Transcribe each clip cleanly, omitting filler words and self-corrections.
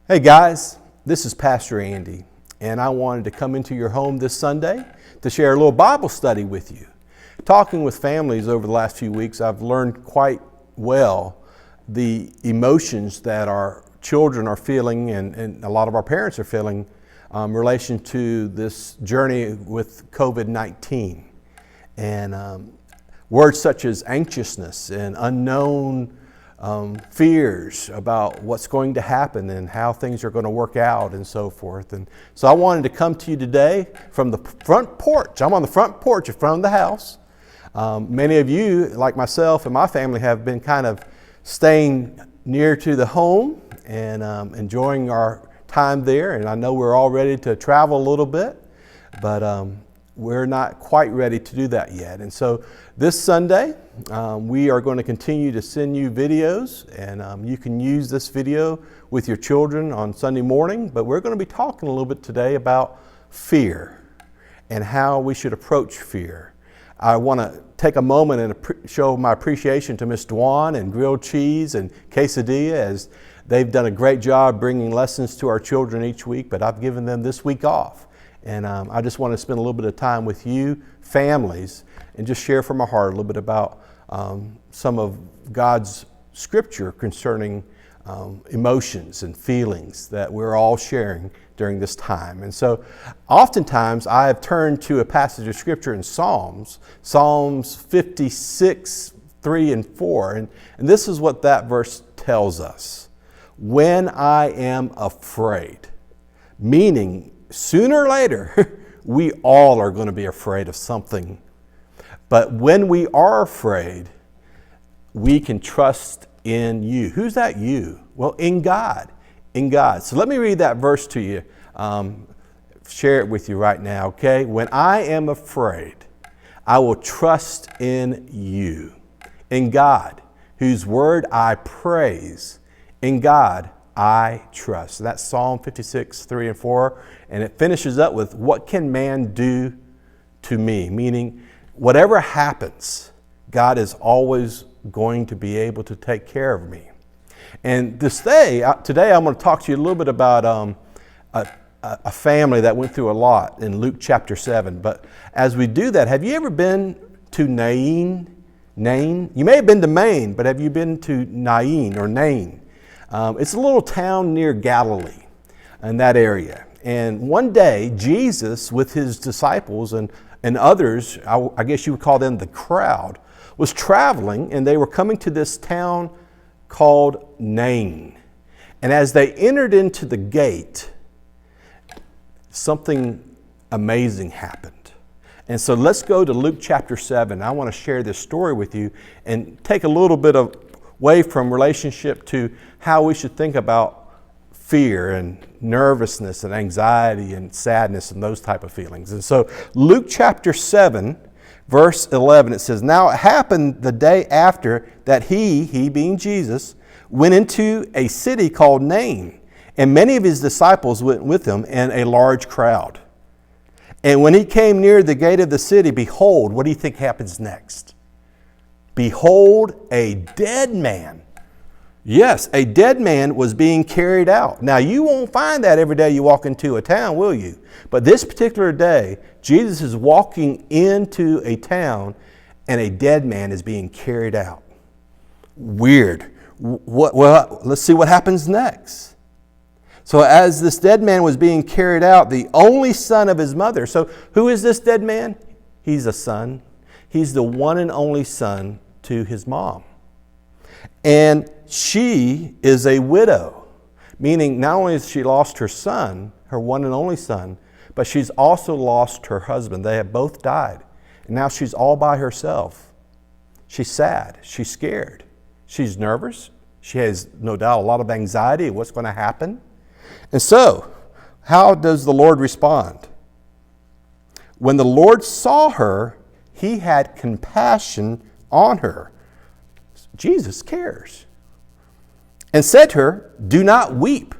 Hey guys, this is Pastor Andy, and I wanted to come into your home this Sunday to share a little Bible study with you. Talking with families over the last few weeks, I've learned quite well the emotions that our children are feeling and a lot of our parents are feeling in relation to this journey with COVID-19. And words such as anxiousness and unknown fears about what's going to happen and how things are going to work out and so forth. And so I wanted to come to you today from the front porch. I'm on the front porch in front of the house. Many of you, like myself and my family, have been kind of staying near to the home and enjoying our time there. And I know we're all ready to travel a little bit, but we're not quite ready to do that yet. And so this Sunday, we are going to continue to send you videos, and you can use this video with your children on Sunday morning. But we're going to be talking a little bit today about fear and how we should approach fear. I want to take a moment and show my appreciation to Miss Dwan and Grilled Cheese and Quesadilla, as they've done a great job bringing lessons to our children each week, but I've given them this week off. And I just want to spend a little bit of time with you, families, and just share from my heart a little bit about some of God's scripture concerning emotions and feelings that we're all sharing during this time. And so oftentimes I have turned to a passage of scripture in Psalms 56, 3 and 4. And this is what that verse tells us. When I am afraid, meaning sooner or later, we all are going to be afraid of something. But when we are afraid, we can trust in you. Who's that you? Well, in God. In God. So let me read that verse to you. Share it with you right now, okay? When I am afraid, I will trust in you. In God, whose word I praise. In God, I trust. So that's Psalm 56, 3 and 4. And it finishes up with, what can man do to me? Meaning, whatever happens, God is always going to be able to take care of me. And today I'm going to talk to you a little bit about a family that went through a lot in Luke chapter 7. But as we do that, have you ever been to Nain? Nain? You may have been to Maine, but have you been to Nain or Nain? It's a little town near Galilee in that area. And one day, Jesus with his disciples and others, I guess you would call them the crowd, was traveling, and they were coming to this town called Nain. And as they entered into the gate, something amazing happened. And so let's go to Luke chapter 7. I want to share this story with you and take a little bit away from relationship to how we should think about fear and nervousness and anxiety and sadness and those type of feelings. And so Luke chapter 7, verse 11, it says, Now it happened the day after that he being Jesus, went into a city called Nain, and many of his disciples went with him, and a large crowd. And when he came near the gate of the city, behold, what do you think happens next? Behold, a dead man. Yes, a dead man was being carried out. Now, you won't find that every day you walk into a town, will you? But this particular day, Jesus is walking into a town and a dead man is being carried out. Weird. Well, let's see what happens next. So as this dead man was being carried out, the only son of his mother. So who is this dead man? He's a son. He's the one and only son to his mom. And she is a widow, meaning not only has she lost her son, her one and only son, but she's also lost her husband. They have both died. And now she's all by herself. She's sad. She's scared. She's nervous. She has no doubt a lot of anxiety of what's going to happen. And so, how does the Lord respond? When the Lord saw her, he had compassion on her. Jesus cares. And said to her, Do not weep.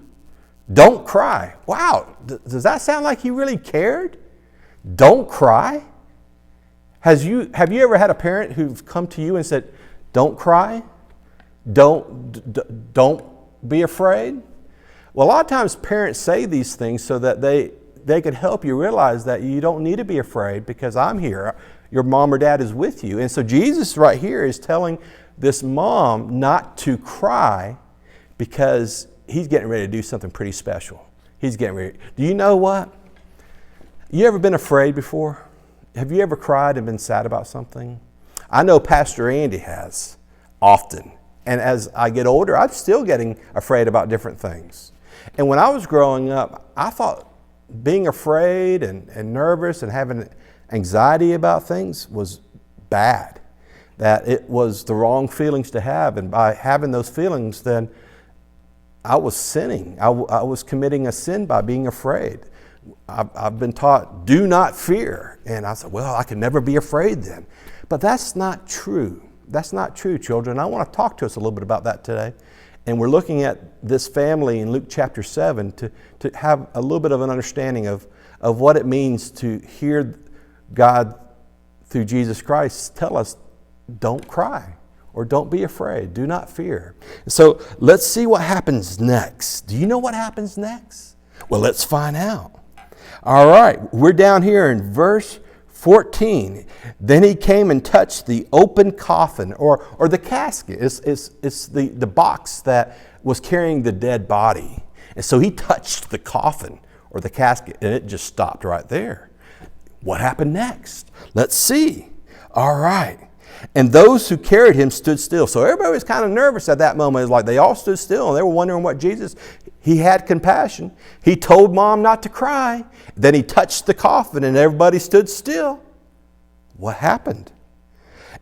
Don't cry. Wow, does that sound like he really cared? Don't cry? Have you ever had a parent who've come to you and said, Don't cry? Don't be afraid? Well, a lot of times parents say these things so that they could help you realize that you don't need to be afraid because I'm here. Your mom or dad is with you. And so Jesus right here is telling this mom not to cry because he's getting ready to do something pretty special. He's getting ready. Do you know what? You ever been afraid before? Have you ever cried and been sad about something? I know Pastor Andy has often. And as I get older, I'm still getting afraid about different things. And when I was growing up, I thought being afraid and nervous and having anxiety about things was bad. That it was the wrong feelings to have. And by having those feelings, then I was sinning. I was committing a sin by being afraid. I've been taught, do not fear. And I said, well, I can never be afraid then. But that's not true. That's not true, children. I want to talk to us a little bit about that today. And we're looking at this family in Luke chapter 7 to have a little bit of an understanding of what it means to hear God through Jesus Christ tell us, don't cry or don't be afraid. Do not fear. So let's see what happens next. Do you know what happens next? Well, let's find out. All right, we're down here in verse 14. Then he came and touched the open coffin or the casket. It's the box that was carrying the dead body. And so he touched the coffin or the casket and it just stopped right there. What happened next? Let's see. All right. And those who carried him stood still. So everybody was kind of nervous at that moment. It's like they all stood still and they were wondering what Jesus, he had compassion. He told mom not to cry. Then he touched the coffin and everybody stood still. What happened?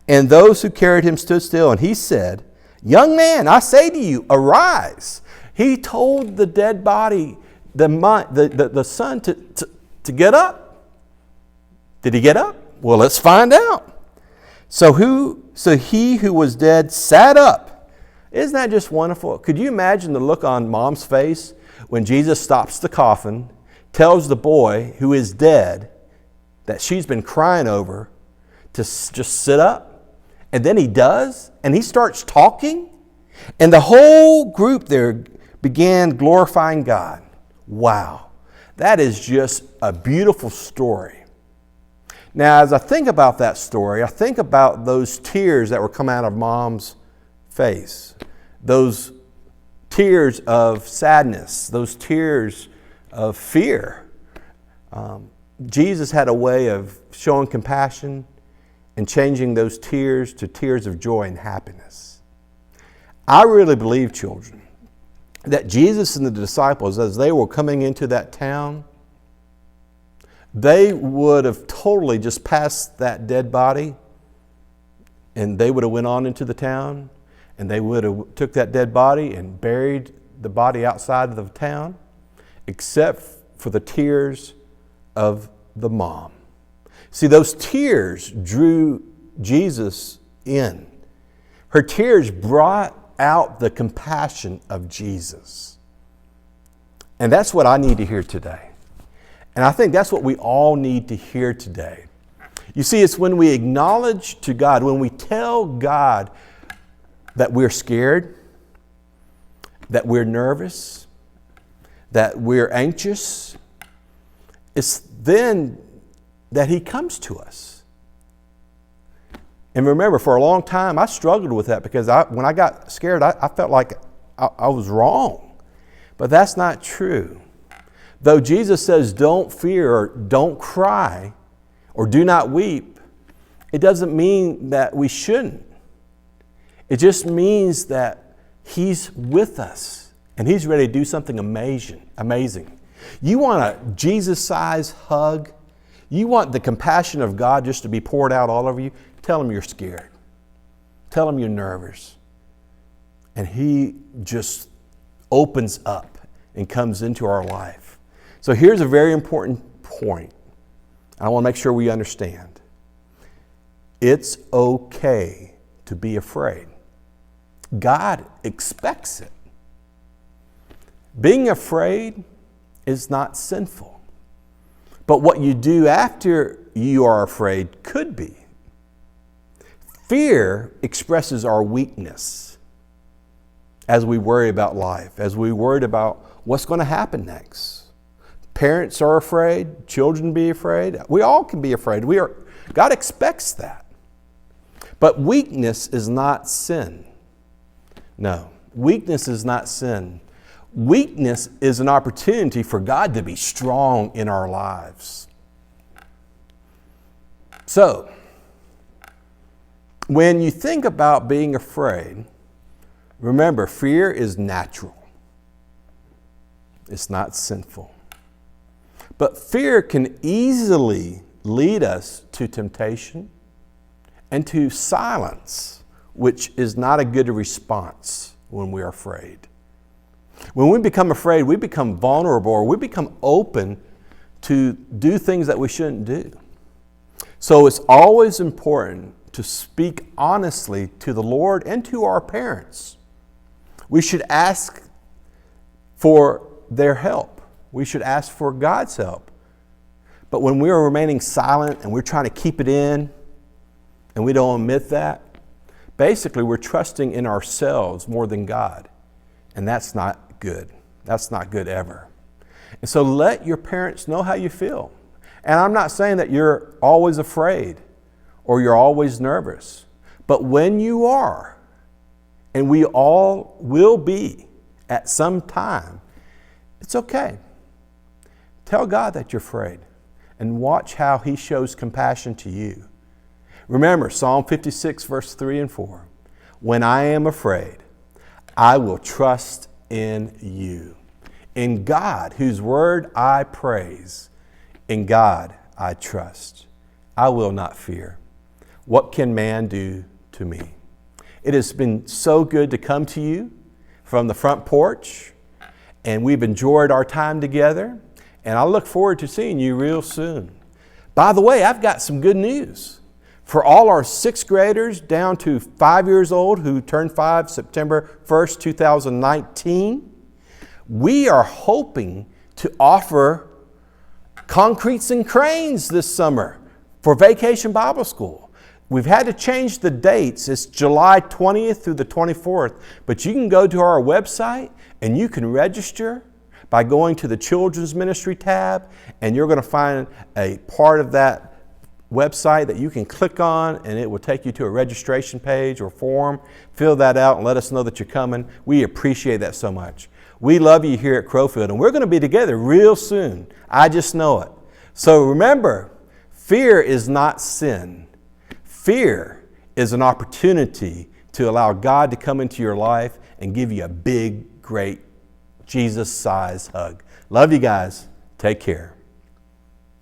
And those who carried him stood still and he said, young man, I say to you, arise. He told the dead body, the son to get up. Did he get up? Well, let's find out. So he who was dead sat up. Isn't that just wonderful? Could you imagine the look on mom's face when Jesus stops the coffin, tells the boy who is dead that she's been crying over to just sit up? And then he does, and he starts talking, and the whole group there began glorifying God. Wow, that is just a beautiful story. Now, as I think about that story, I think about those tears that were coming out of mom's face, those tears of sadness, those tears of fear. Jesus had a way of showing compassion and changing those tears to tears of joy and happiness. I really believe, children, that Jesus and the disciples, as they were coming into that town, they would have totally just passed that dead body and they would have went on into the town and they would have took that dead body and buried the body outside of the town, except for the tears of the mom. See, those tears drew Jesus in. Her tears brought out the compassion of Jesus. And that's what I need to hear today. And I think that's what we all need to hear today. You see, it's when we acknowledge to God, when we tell God that we're scared, that we're nervous, that we're anxious, it's then that he comes to us. And remember, for a long time, I struggled with that because when I got scared, I felt like I was wrong. But that's not true. Though Jesus says don't fear or don't cry or do not weep, it doesn't mean that we shouldn't. It just means that he's with us and he's ready to do something amazing. You want a Jesus-sized hug? You want the compassion of God just to be poured out all over you? Tell him you're scared. Tell him you're nervous. And he just opens up and comes into our life. So here's a very important point. I want to make sure we understand. It's okay to be afraid. God expects it. Being afraid is not sinful. But what you do after you are afraid could be. Fear expresses our weakness. as we worry about life, as we worry about what's going to happen next. Parents are afraid, children be afraid. We all can be afraid. God expects that. But weakness is not sin. No, weakness is not sin. Weakness is an opportunity for God to be strong in our lives. So, when you think about being afraid, remember, fear is natural. It's not sinful. But fear can easily lead us to temptation and to silence, which is not a good response when we are afraid. When we become afraid, we become vulnerable, or we become open to do things that we shouldn't do. So it's always important to speak honestly to the Lord and to our parents. We should ask for their help. We should ask for God's help. But when we are remaining silent and we're trying to keep it in and we don't admit that, basically we're trusting in ourselves more than God. And that's not good. That's not good ever. And so let your parents know how you feel. And I'm not saying that you're always afraid or you're always nervous. But when you are, and we all will be at some time, it's okay. Tell God that you're afraid and watch how He shows compassion to you. Remember Psalm 56, verse 3 and 4. When I am afraid, I will trust in you. In God, whose word I praise, in God I trust. I will not fear. What can man do to me? It has been so good to come to you from the front porch, and we've enjoyed our time together. And I look forward to seeing you real soon. By the way, I've got some good news. For all our 6th graders down to 5 years old who turned 5 September 1st, 2019, we are hoping to offer concretes and cranes this summer for Vacation Bible School. We've had to change the dates. It's July 20th through the 24th. But you can go to our website and you can register by going to the Children's Ministry tab, and you're going to find a part of that website that you can click on, and it will take you to a registration page or form. Fill that out and let us know that you're coming. We appreciate that so much. We love you here at Crowfield, and we're going to be together real soon. I just know it. So remember, fear is not sin. Fear is an opportunity to allow God to come into your life and give you a big, great Jesus-sized hug. Love you guys. Take care.